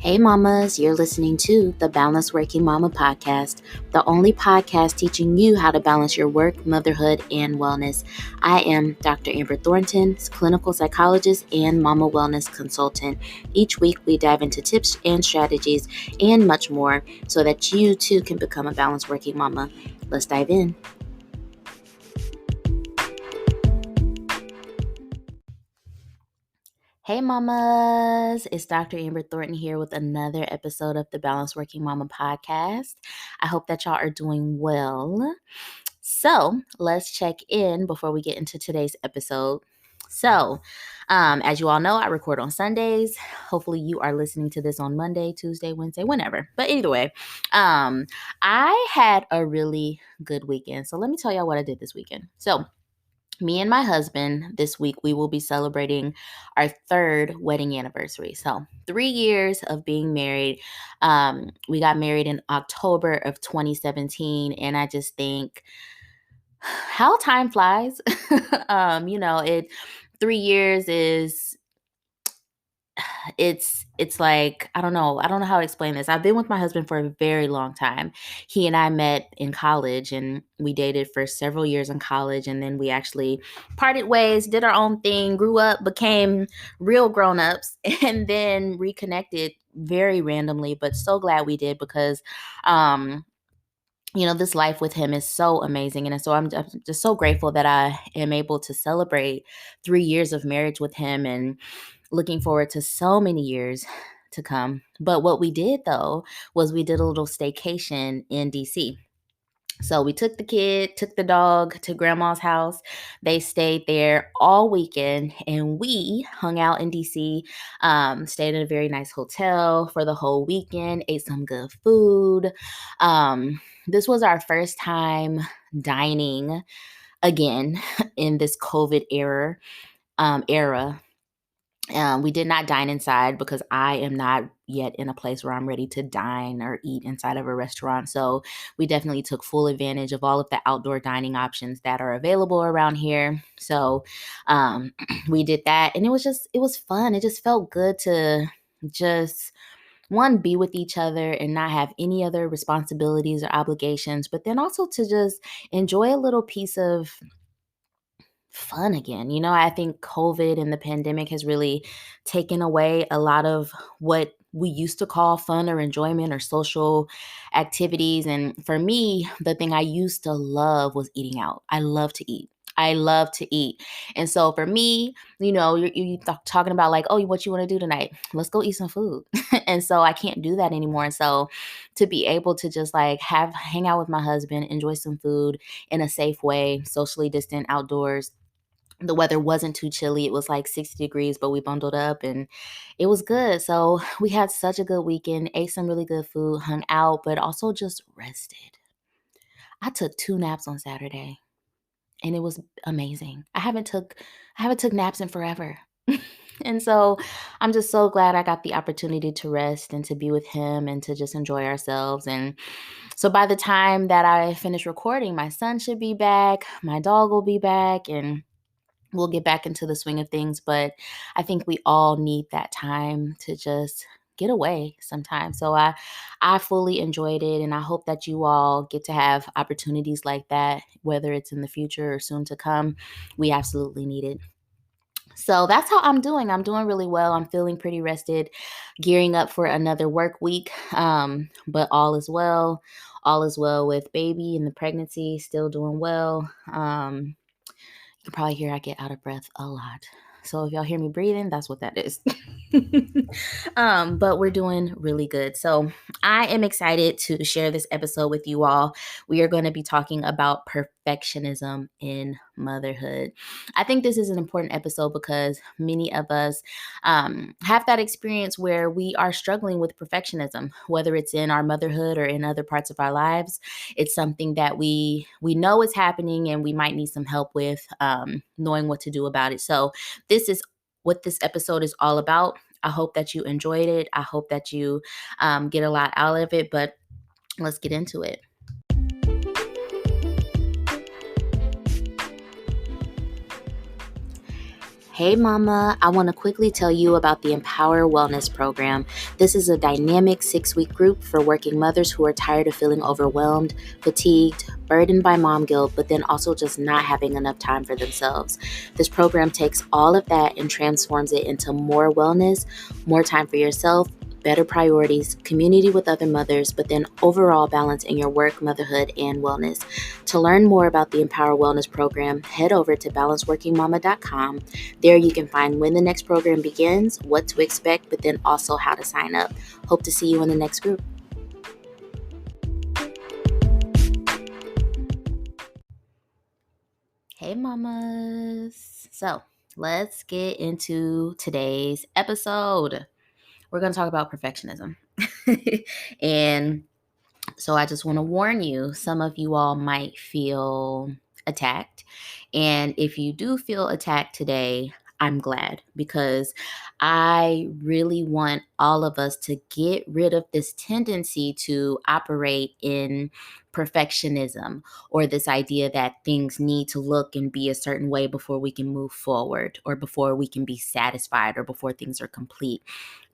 Hey mamas, you're listening to the Balanced Working Mama podcast, the only podcast teaching you how to balance your work, motherhood, and wellness. I am Dr. Amber Thornton, clinical psychologist and mama wellness consultant. Each week we dive into tips and strategies and much more so that you too can become a balanced working mama. Let's dive in. Hey mamas, it's Dr. Amber Thornton here with another episode of the Balanced Working Mama podcast. I hope that y'all are doing well. So let's check in before we get into today's episode. So, as you all know, I record on Sundays. Hopefully you are listening to this on Monday, Tuesday, Wednesday, whenever. But either way, I had a really good weekend. So let me tell y'all what I did this weekend. So me and my husband this week, we will be celebrating our third wedding anniversary. So 3 years of being married. We got married in October of 2017. And I just think how time flies. 3 years is it's like I don't know how to explain this. I've been with my husband for a very long time. He and I met in college and we dated for several years in college, and then we actually parted ways, did our own thing, grew up, became real grown-ups, and then reconnected very randomly, but so glad we did because this life with him is so amazing. And so I'm just so grateful that I am able to celebrate 3 years of marriage with him and looking forward to so many years to come. But what we did though was we did a little staycation in DC. So we took the dog to grandma's house. They stayed there all weekend and we hung out in DC, stayed in a very nice hotel for the whole weekend, ate some good food. This was our first time dining again in this COVID era. We did not dine inside because I am not yet in a place where I'm ready to dine or eat inside of a restaurant. So we definitely took full advantage of all of the outdoor dining options that are available around here. So we did that, and it was fun. It just felt good to just be with each other and not have any other responsibilities or obligations, but then also to just enjoy a little piece of fun again. I think COVID and the pandemic has really taken away a lot of what we used to call fun or enjoyment or social activities. And for me, the thing I used to love was eating out. I love to eat. I love to eat. And so for me, you're talking about like, oh, what you want to do tonight? Let's go eat some food. And so I can't do that anymore. And so to be able to just like hang out with my husband, enjoy some food in a safe way, socially distant outdoors. The weather wasn't too chilly. It was like 60 degrees, but we bundled up and it was good. So we had such a good weekend, ate some really good food, hung out, but also just rested. I took 2 naps on Saturday and it was amazing. I haven't took naps in forever. And so I'm just so glad I got the opportunity to rest and to be with him and to just enjoy ourselves. And so by the time that I finish recording, my son should be back, my dog will be back, and we'll get back into the swing of things. But I think we all need that time to just get away sometimes. So I fully enjoyed it, and I hope that you all get to have opportunities like that, whether it's in the future or soon to come. We absolutely need it. So that's how I'm doing. I'm doing really well. I'm feeling pretty rested, gearing up for another work week. But all is well. All is well with baby and the pregnancy, still doing well. You can probably hear I get out of breath a lot. So if y'all hear me breathing, that's what that is. But we're doing really good. So I am excited to share this episode with you all. We are going to be talking about perfectionism in motherhood. I think this is an important episode because many of us have that experience where we are struggling with perfectionism, whether it's in our motherhood or in other parts of our lives. It's something that we know is happening and we might need some help with knowing what to do about it. So this is what this episode is all about. I hope that you enjoyed it. I hope that you get a lot out of it, but let's get into it. Hey, Mama, I want to quickly tell you about the Empower Wellness Program. This is a dynamic 6-week group for working mothers who are tired of feeling overwhelmed, fatigued, burdened by mom guilt, but then also just not having enough time for themselves. This program takes all of that and transforms it into more wellness, more time for yourself, better priorities, community with other mothers, but then overall balance in your work, motherhood, and wellness. To learn more about the Empower Wellness Program, head over to balanceworkingmama.com. There you can find when the next program begins, what to expect, but then also how to sign up. Hope to see you in the next group. Hey, mamas. So let's get into today's episode. We're going to talk about perfectionism. And so I just want to warn you, some of you all might feel attacked. And if you do feel attacked today, I'm glad, because I really want all of us to get rid of this tendency to operate in perfectionism, or this idea that things need to look and be a certain way before we can move forward, or before we can be satisfied, or before things are complete.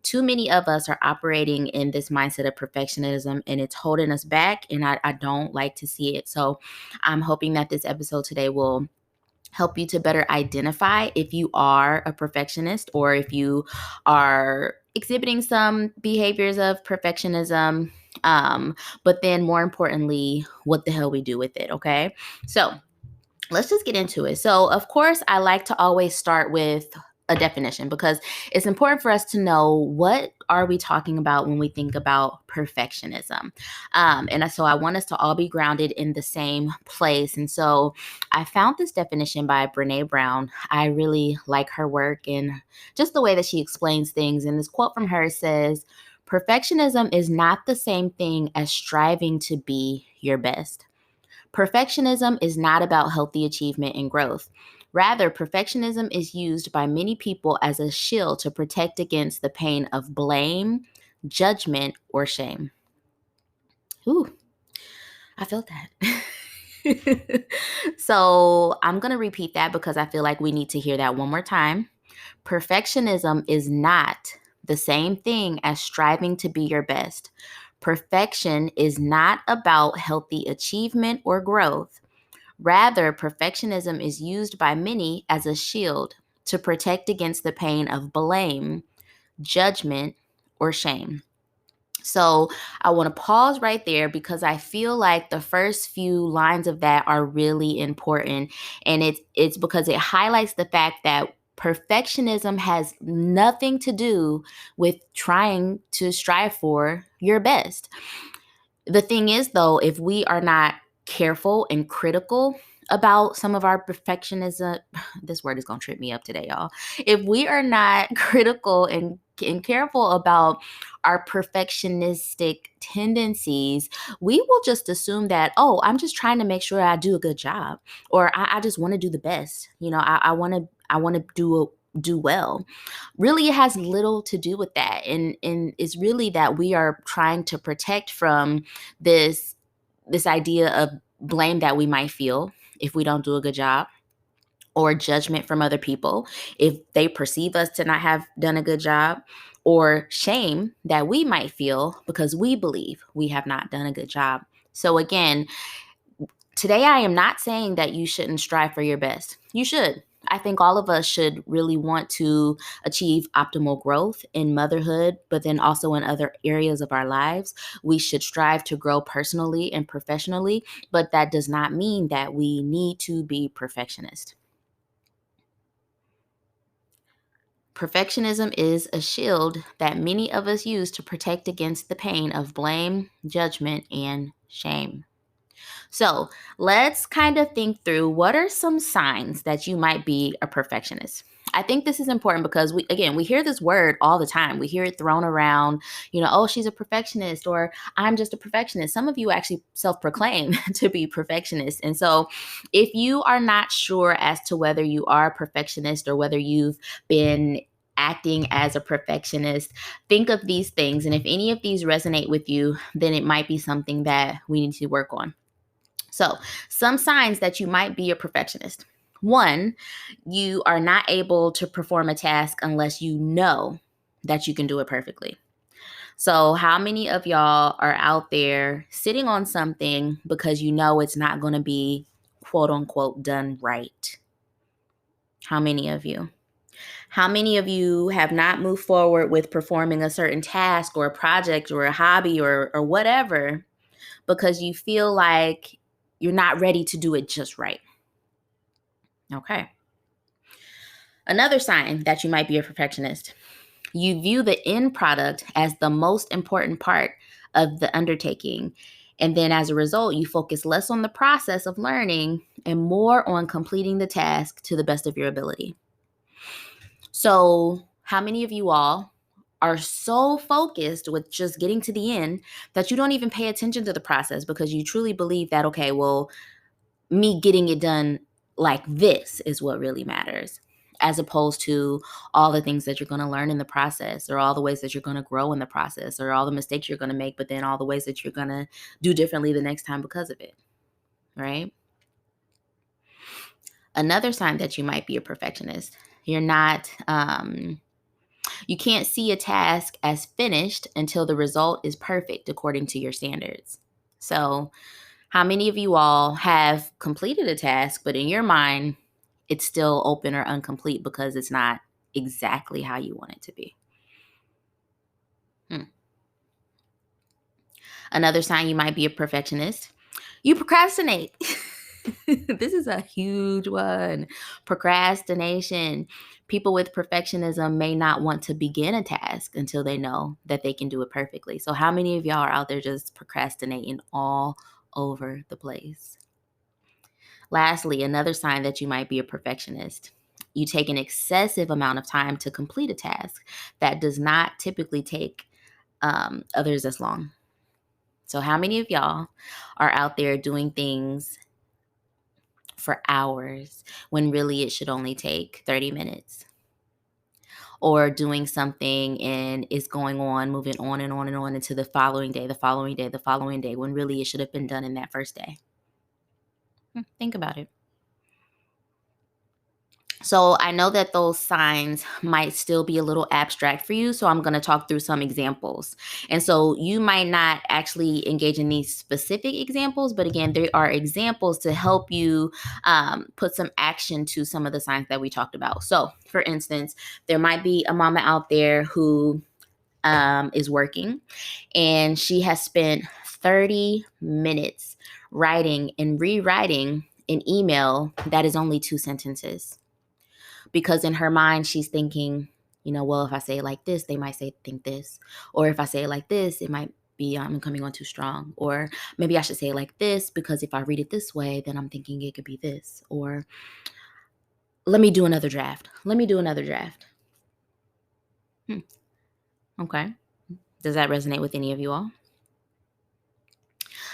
Too many of us are operating in this mindset of perfectionism, and it's holding us back, and I don't like to see it. So I'm hoping that this episode today will help you to better identify if you are a perfectionist, or if you are exhibiting some behaviors of perfectionism. But then more importantly, what the hell we do with it. Okay. So let's just get into it. So, of course, I like to always start with a definition, because it's important for us to know what are we talking about when we think about perfectionism. And so I want us to all be grounded in the same place. And so I found this definition by Brene Brown. I really like her work and just the way that she explains things. And this quote from her says, "Perfectionism is not the same thing as striving to be your best. Perfectionism is not about healthy achievement and growth. Rather, perfectionism is used by many people as a shield to protect against the pain of blame, judgment, or shame." Ooh, I felt that. So I'm going to repeat that because I feel like we need to hear that one more time. Perfectionism is not the same thing as striving to be your best. Perfection is not about healthy achievement or growth. Rather, perfectionism is used by many as a shield to protect against the pain of blame, judgment, or shame. So I want to pause right there, because I feel like the first few lines of that are really important. And it's because it highlights the fact that perfectionism has nothing to do with trying to strive for your best. The thing is, though, if we are not careful and critical about some of our perfectionism, this word is going to trip me up today, y'all. If we are not critical and careful about our perfectionistic tendencies, we will just assume that, oh, I'm just trying to make sure I do a good job, or I just want to do the best. I want to do well. Really, it has little to do with that, and it's really that we are trying to protect from this idea of blame that we might feel if we don't do a good job, or judgment from other people if they perceive us to not have done a good job, or shame that we might feel because we believe we have not done a good job. So again, today I am not saying that you shouldn't strive for your best. You should. I think all of us should really want to achieve optimal growth in motherhood, but then also in other areas of our lives. We should strive to grow personally and professionally, but that does not mean that we need to be perfectionist. Perfectionism is a shield that many of us use to protect against the pain of blame, judgment, and shame. So let's kind of think through, what are some signs that you might be a perfectionist? I think this is important because we hear this word all the time. We hear it thrown around, oh, she's a perfectionist, or I'm just a perfectionist. Some of you actually self-proclaim to be perfectionists. And so if you are not sure as to whether you are a perfectionist, or whether you've been acting as a perfectionist, think of these things. And if any of these resonate with you, then it might be something that we need to work on. So, some signs that you might be a perfectionist. One, you are not able to perform a task unless you know that you can do it perfectly. So, how many of y'all are out there sitting on something because you know it's not going to be quote unquote done right? How many of you? How many of you have not moved forward with performing a certain task or a project or a hobby or whatever because you feel like you're not ready to do it just right? Okay. Another sign that you might be a perfectionist. You view the end product as the most important part of the undertaking. And then as a result, you focus less on the process of learning and more on completing the task to the best of your ability. So, how many of you all are so focused with just getting to the end that you don't even pay attention to the process because you truly believe that, okay, well, me getting it done like this is what really matters, as opposed to all the things that you're going to learn in the process, or all the ways that you're going to grow in the process, or all the mistakes you're going to make, but then all the ways that you're going to do differently the next time because of it, right? Another sign that you might be a perfectionist. You're not, you can't see a task as finished until the result is perfect according to your standards. So, how many of you all have completed a task, but in your mind, it's still open or incomplete because it's not exactly how you want it to be? Another sign you might be a perfectionist. You procrastinate. This is a huge one. Procrastination. People with perfectionism may not want to begin a task until they know that they can do it perfectly. So, how many of y'all are out there just procrastinating all over the place? Lastly, another sign that you might be a perfectionist. You take an excessive amount of time to complete a task that does not typically take others as long. So, how many of y'all are out there doing things for hours when really it should only take 30 minutes? Or doing something and it's going on, moving on and on and on into the following day, the following day, the following day, when really it should have been done in that first day? Think about it. So I know that those signs might still be a little abstract for you. So I'm going to talk through some examples. And so you might not actually engage in these specific examples, but again, there are examples to help you put some action to some of the signs that we talked about. So for instance, there might be a mama out there who is working and she has spent 30 minutes writing and rewriting an email that is only 2 sentences, because in her mind she's thinking, well, if I say it like this, they might think this, or if I say it like this, it might be I'm coming on too strong, or maybe I should say it like this because if I read it this way, then I'm thinking it could be this, or let me do another draft. Okay. Does that resonate with any of you all?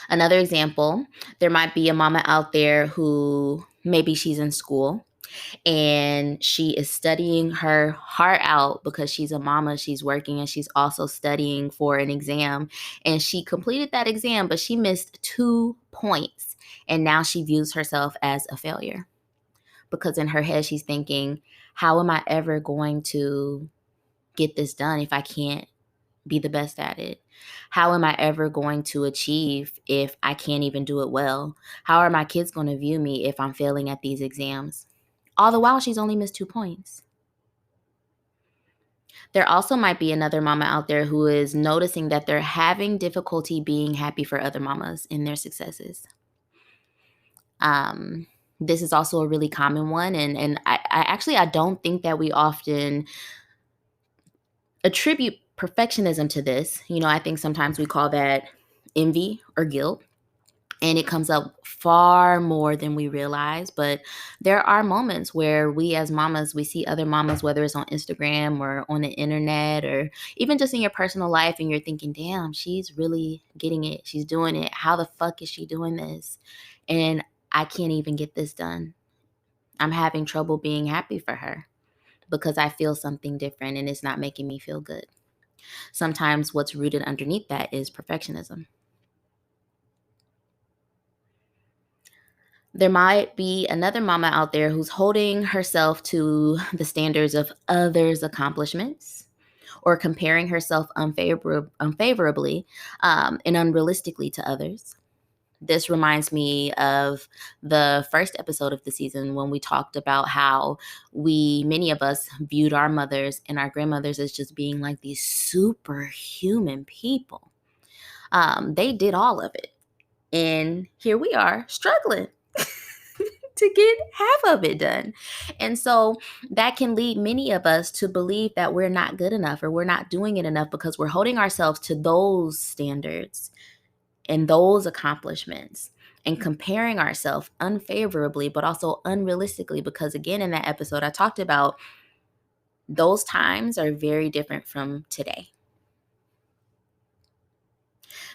Another example, there might be a mama out there who maybe she's in school and she is studying her heart out because she's a mama, she's working, and she's also studying for an exam. And she completed that exam, but she missed 2 points. And now she views herself as a failure because in her head, she's thinking, how am I ever going to get this done if I can't be the best at it? How am I ever going to achieve if I can't even do it well? How are my kids going to view me if I'm failing at these exams? All the while, she's only missed 2 points. There also might be another mama out there who is noticing that they're having difficulty being happy for other mamas in their successes. This is also a really common one. And I don't think that we often attribute perfectionism to this. I think sometimes we call that envy or guilt. And it comes up far more than we realize. But there are moments where we as mamas, we see other mamas, whether it's on Instagram or on the internet or even just in your personal life, and you're thinking, damn, she's really getting it. She's doing it. How the fuck is she doing this? And I can't even get this done. I'm having trouble being happy for her because I feel something different and it's not making me feel good. Sometimes what's rooted underneath that is perfectionism. There might be another mama out there who's holding herself to the standards of others' accomplishments or comparing herself unfavorably and unrealistically to others. This reminds me of the first episode of the season when we talked about how many of us viewed our mothers and our grandmothers as just being like these superhuman people. They did all of it. And here we are struggling to get half of it done. And so that can lead many of us to believe that we're not good enough or we're not doing it enough because we're holding ourselves to those standards and those accomplishments and comparing ourselves unfavorably, but also unrealistically. Because again, in that episode, I talked about those times are very different from today.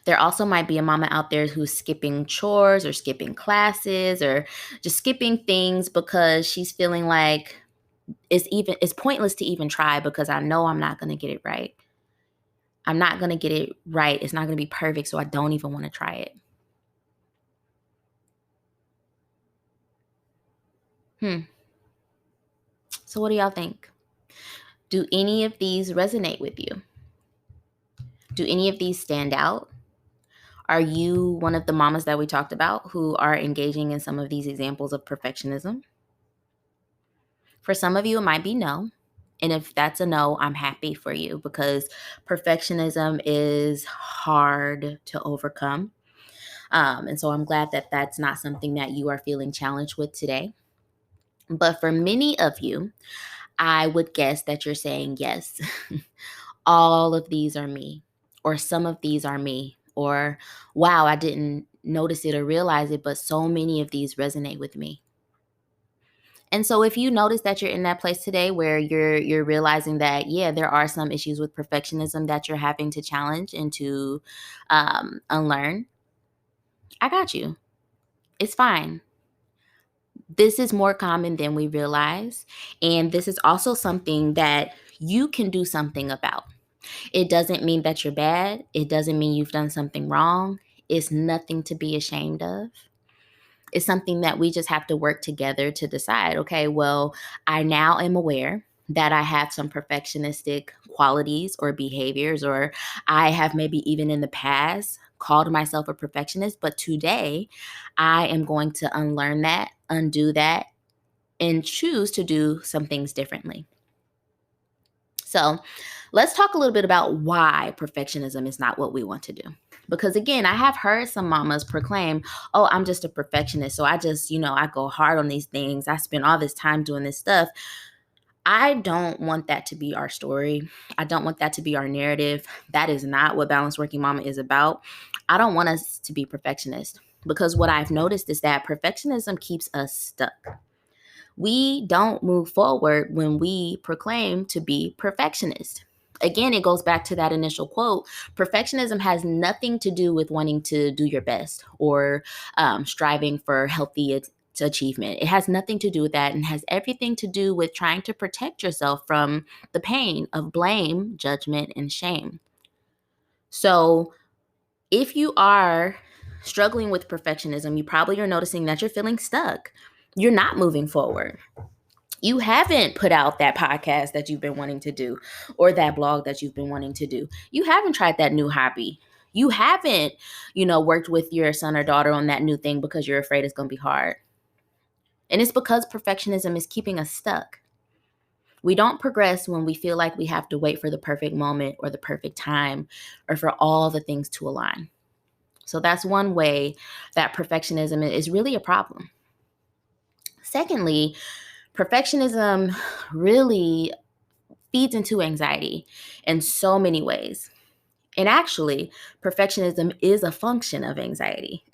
There also might be a mama out there who's skipping chores or skipping classes or just skipping things because she's feeling like it's pointless to even try because I know I'm not going to get it right. I'm not going to get it right. It's not going to be perfect, so I don't even want to try it. So what do y'all think? Do any of these resonate with you? Do any of these stand out? Are you one of the mamas that we talked about who are engaging in some of these examples of perfectionism? For some of you, it might be no. And if that's a no, I'm happy for you because perfectionism is hard to overcome. And so I'm glad that that's not something that you are feeling challenged with today. But for many of you, I would guess that you're saying yes. All of these are me, or some of these are me, or wow, I didn't notice it or realize it, but so many of these resonate with me. And so if you notice that you're in that place today where you're realizing that, yeah, there are some issues with perfectionism that you're having to challenge and to unlearn, I got you. It's fine. This is more common than we realize. And this is also something that you can do something about. It doesn't mean that you're bad. It doesn't mean you've done something wrong. It's nothing to be ashamed of. It's something that we just have to work together to decide, okay, well, I now am aware that I have some perfectionistic qualities or behaviors, or I have maybe even in the past called myself a perfectionist, but today I am going to unlearn that, undo that, and choose to do some things differently. So let's talk a little bit about why perfectionism is not what we want to do. Because again, I have heard some mamas proclaim, oh, I'm just a perfectionist. So I just, I go hard on these things. I spend all this time doing this stuff. I don't want that to be our story. I don't want that to be our narrative. That is not what Balanced Working Mama is about. I don't want us to be perfectionists because what I've noticed is that perfectionism keeps us stuck. We don't move forward when we proclaim to be perfectionist. Again, it goes back to that initial quote. Perfectionism has nothing to do with wanting to do your best or striving for healthy achievement. It has nothing to do with that and has everything to do with trying to protect yourself from the pain of blame, judgment, and shame. So if you are struggling with perfectionism, you probably are noticing that you're feeling stuck. You're not moving forward. You haven't put out that podcast that you've been wanting to do or that blog that you've been wanting to do. You haven't tried that new hobby. You haven't, worked with your son or daughter on that new thing because you're afraid it's going to be hard. And it's because perfectionism is keeping us stuck. We don't progress when we feel like we have to wait for the perfect moment or the perfect time or for all the things to align. So that's one way that perfectionism is really a problem. Secondly, perfectionism really feeds into anxiety in so many ways. And actually, perfectionism is a function of anxiety.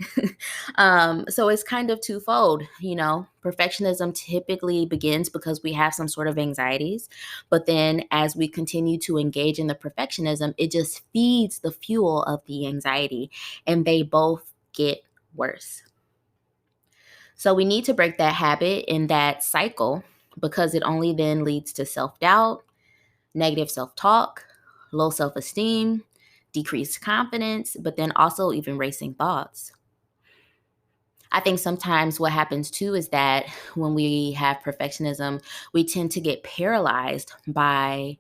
So it's kind of twofold. Perfectionism typically begins because we have some sort of anxieties. But then as we continue to engage in the perfectionism, it just feeds the fuel of the anxiety. And they both get worse. So we need to break that habit and that cycle because it only then leads to self-doubt, negative self-talk, low self-esteem, decreased confidence, but then also even racing thoughts. I think sometimes what happens too is that when we have perfectionism, we tend to get paralyzed by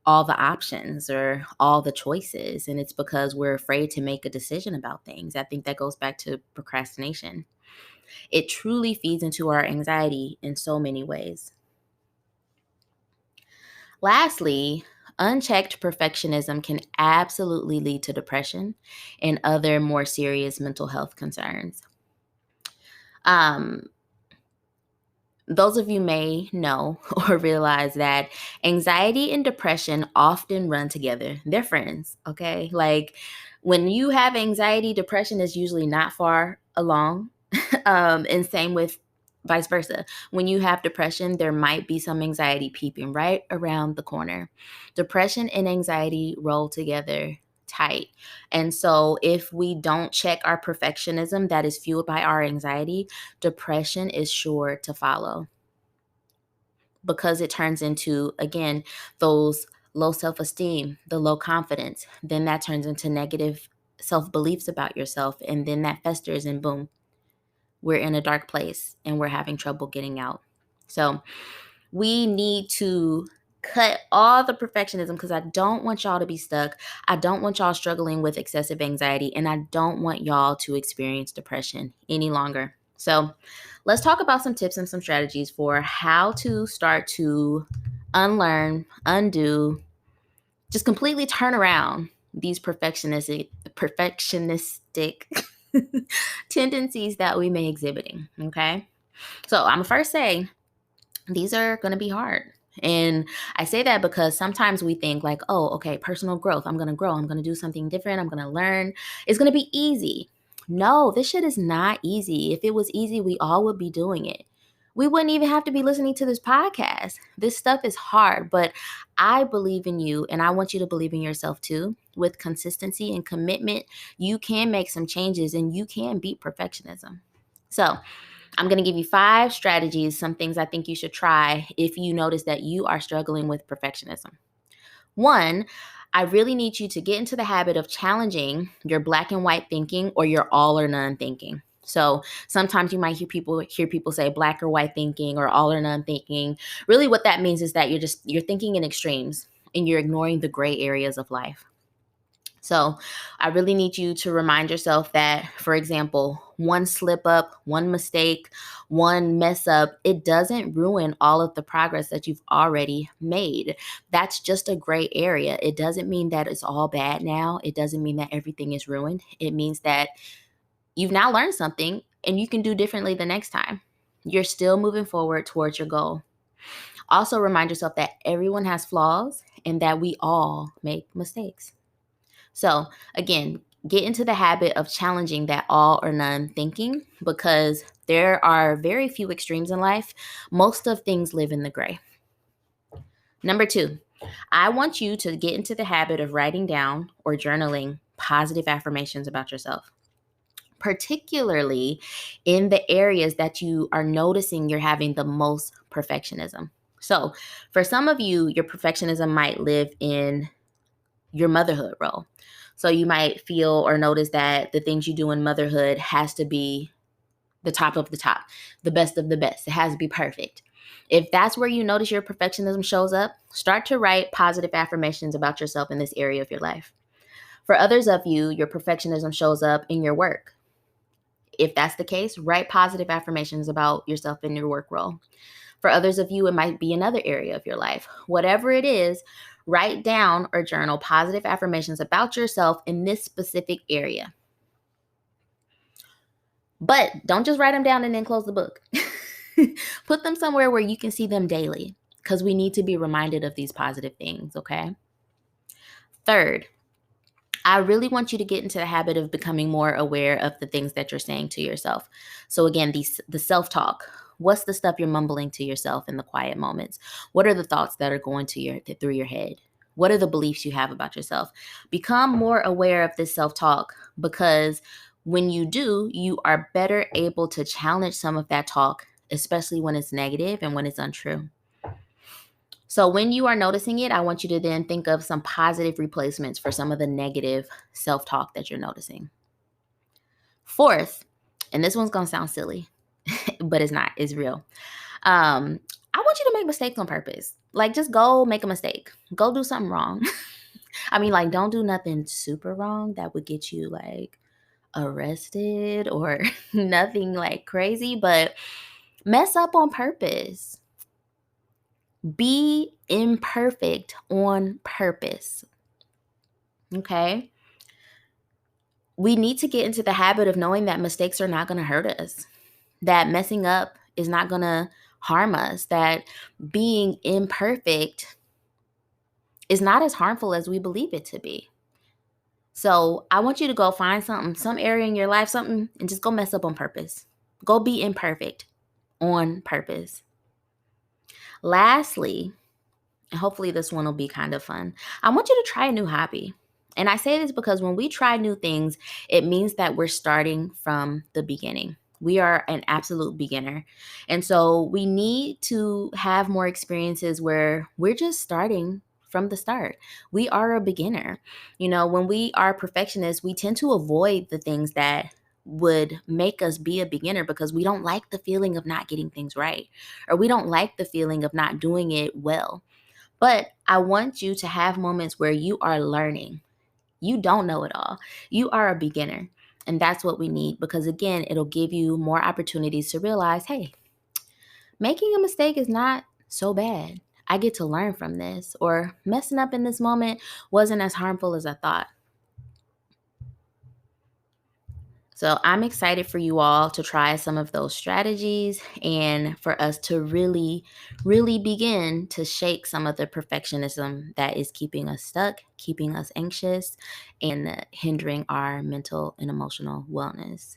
all the options or all the choices. And it's because we're afraid to make a decision about things. I think that goes back to procrastination. It truly feeds into our anxiety in so many ways. Lastly, unchecked perfectionism can absolutely lead to depression and other more serious mental health concerns. Um, those of you may know or realize that anxiety and depression often run together. They're friends, okay? Like when you have anxiety, depression is usually not far along. And same with vice versa. When you have depression, there might be some anxiety peeping right around the corner. Depression and anxiety roll together tight. And so if we don't check our perfectionism that is fueled by our anxiety, depression is sure to follow because it turns into, again, those low self esteem, the low confidence. Then that turns into negative self beliefs about yourself. And then that festers, and boom, we're in a dark place and we're having trouble getting out. So we need to cut all the perfectionism because I don't want y'all to be stuck. I don't want y'all struggling with excessive anxiety, and I don't want y'all to experience depression any longer. So let's talk about some tips and some strategies for how to start to unlearn, undo, just completely turn around these perfectionistic tendencies that we may exhibiting. Okay. So I'm gonna first say these are going to be hard. And I say that because sometimes we think like, oh, okay, personal growth. I'm going to grow. I'm going to do something different. I'm going to learn. It's going to be easy. No, this shit is not easy. If it was easy, we all would be doing it. We wouldn't even have to be listening to this podcast. This stuff is hard, but I believe in you and I want you to believe in yourself too. With consistency and commitment, you can make some changes and you can beat perfectionism. So, I'm going to give you 5 strategies, some things I think you should try if you notice that you are struggling with perfectionism. 1, I really need you to get into the habit of challenging your black and white thinking or your all or none thinking. So sometimes you might hear people say black or white thinking or all or none thinking. Really what that means is that you're thinking in extremes and you're ignoring the gray areas of life. So I really need you to remind yourself that, for example, one slip up, one mistake, one mess up, it doesn't ruin all of the progress that you've already made. That's just a gray area. It doesn't mean that it's all bad now. It doesn't mean that everything is ruined. It means that you've now learned something and you can do differently the next time. You're still moving forward towards your goal. Also remind yourself that everyone has flaws and that we all make mistakes. So, again, get into the habit of challenging that all or none thinking because there are very few extremes in life. Most of things live in the gray. Number 2, I want you to get into the habit of writing down or journaling positive affirmations about yourself, particularly in the areas that you are noticing you're having the most perfectionism. So, for some of you, your perfectionism might live in your motherhood role. So you might feel or notice that the things you do in motherhood has to be the top of the top, the best of the best. It has to be perfect. If that's where you notice your perfectionism shows up, start to write positive affirmations about yourself in this area of your life. For others of you, your perfectionism shows up in your work. If that's the case, write positive affirmations about yourself in your work role. For others of you, it might be another area of your life. Whatever it is, write down or journal positive affirmations about yourself in this specific area. But don't just write them down and then close the book. Put them somewhere where you can see them daily because we need to be reminded of these positive things, okay? Third, I really want you to get into the habit of becoming more aware of the things that you're saying to yourself. So again, the self-talk. What's the stuff you're mumbling to yourself in the quiet moments? What are the thoughts that are going through your head? What are the beliefs you have about yourself? Become more aware of this self-talk because when you do, you are better able to challenge some of that talk, especially when it's negative and when it's untrue. So when you are noticing it, I want you to then think of some positive replacements for some of the negative self-talk that you're noticing. Fourth, And this one's going to sound silly, but it's not. It's real. I want you to make mistakes on purpose. Like, just go make a mistake. Go do something wrong. I mean, like, don't do nothing super wrong that would get you, like, arrested or nothing, like, crazy, but mess up on purpose. Be imperfect on purpose. Okay? We need to get into the habit of knowing that mistakes are not going to hurt us, that messing up is not going to harm us, that being imperfect is not as harmful as we believe it to be. So I want you to go find something, some area in your life, something, and just go mess up on purpose. Go be imperfect on purpose. Lastly, and hopefully this one will be kind of fun, I want you to try a new hobby. And I say this because when we try new things, it means that we're starting from the beginning. We are an absolute beginner. And so we need to have more experiences where we're just starting from the start. We are a beginner. You know, when we are perfectionists, we tend to avoid the things that would make us be a beginner because we don't like the feeling of not getting things right, or we don't like the feeling of not doing it well. But I want you to have moments where you are learning. You don't know it all. You are a beginner. And that's what we need because, again, it'll give you more opportunities to realize, hey, making a mistake is not so bad. I get to learn from this, or messing up in this moment wasn't as harmful as I thought. So I'm excited for you all to try some of those strategies and for us to really, really begin to shake some of the perfectionism that is keeping us stuck, keeping us anxious, and hindering our mental and emotional wellness.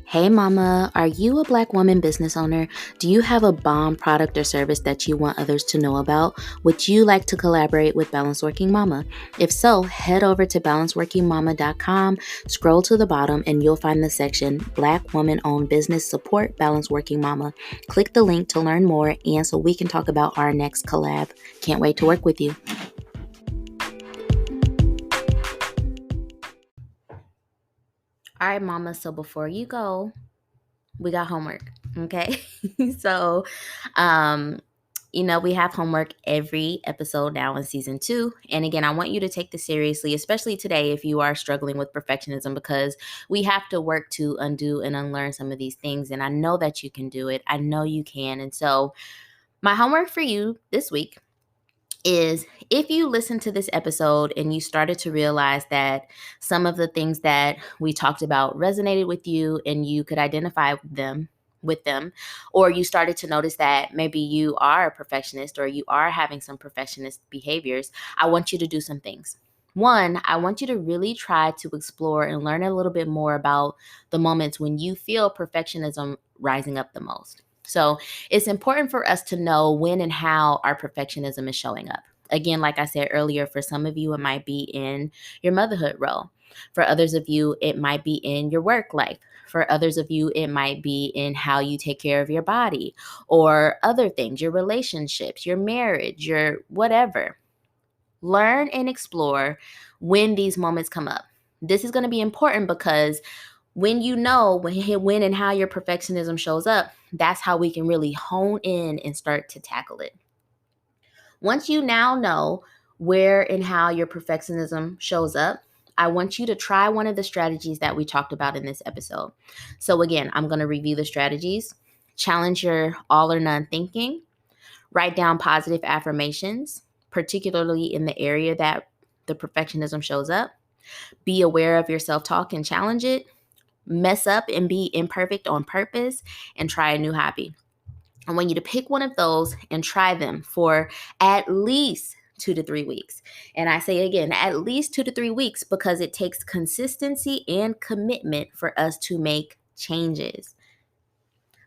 Hey mama, are you a Black woman business owner? Do you have a bomb product or service that you want others to know about? Would you like to collaborate with Balanced Working Mama? If so, head over to balanceworkingmama.com, scroll to the bottom, and you'll find the section Black Woman Owned Business Support Balanced Working Mama. Click the link to learn more and so we can talk about our next collab. Can't wait to work with you. All right, mama, so before you go, we got homework, okay? So, we have homework every episode now in season 2. And again, I want you to take this seriously, especially today if you are struggling with perfectionism, because we have to work to undo and unlearn some of these things. And I know that you can do it. I know you can. And so my homework for you this week is, if you listen to this episode and you started to realize that some of the things that we talked about resonated with you and you could identify with them, or you started to notice that maybe you are a perfectionist or you are having some perfectionist behaviors, I want you to do some things. One, I want you to really try to explore and learn a little bit more about the moments when you feel perfectionism rising up the most. So it's important for us to know when and how our perfectionism is showing up. Again, like I said earlier, for some of you, it might be in your motherhood role. For others of you, it might be in your work life. For others of you, it might be in how you take care of your body or other things, your relationships, your marriage, your whatever. Learn and explore when these moments come up. This is going to be important because when you know when and how your perfectionism shows up, that's how we can really hone in and start to tackle it. Once you now know where and how your perfectionism shows up, I want you to try one of the strategies that we talked about in this episode. So again, I'm going to review the strategies. Challenge your all or none thinking. Write down positive affirmations, particularly in the area that the perfectionism shows up. Be aware of your self-talk and challenge it. Mess up and be imperfect on purpose, and try a new hobby. I want you to pick one of those and try them for at least 2 to 3 weeks. And I say again, at least 2 to 3 weeks, because it takes consistency and commitment for us to make changes.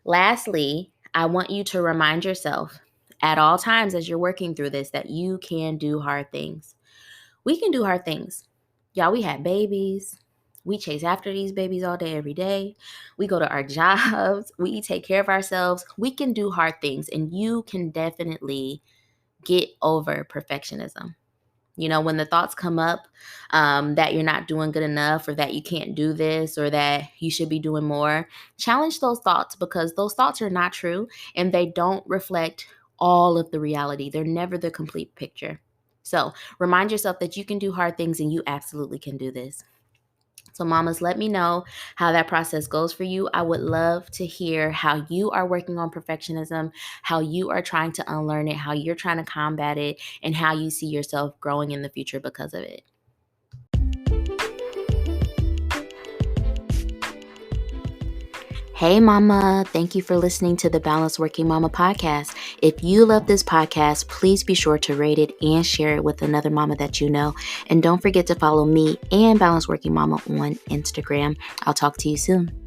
Lastly, I want you to remind yourself at all times as you're working through this that you can do hard things. We can do hard things. Y'all, we had babies. We chase after these babies all day, every day. We go to our jobs. We take care of ourselves. We can do hard things, and you can definitely get over perfectionism. When the thoughts come up that you're not doing good enough, or that you can't do this, or that you should be doing more, challenge those thoughts, because those thoughts are not true and they don't reflect all of the reality. They're never the complete picture. So remind yourself that you can do hard things and you absolutely can do this. So, mamas, let me know how that process goes for you. I would love to hear how you are working on perfectionism, how you are trying to unlearn it, how you're trying to combat it, and how you see yourself growing in the future because of it. Hey, mama. Thank you for listening to the Balanced Working Mama podcast. If you love this podcast, please be sure to rate it and share it with another mama that you know. And don't forget to follow me and Balanced Working Mama on Instagram. I'll talk to you soon.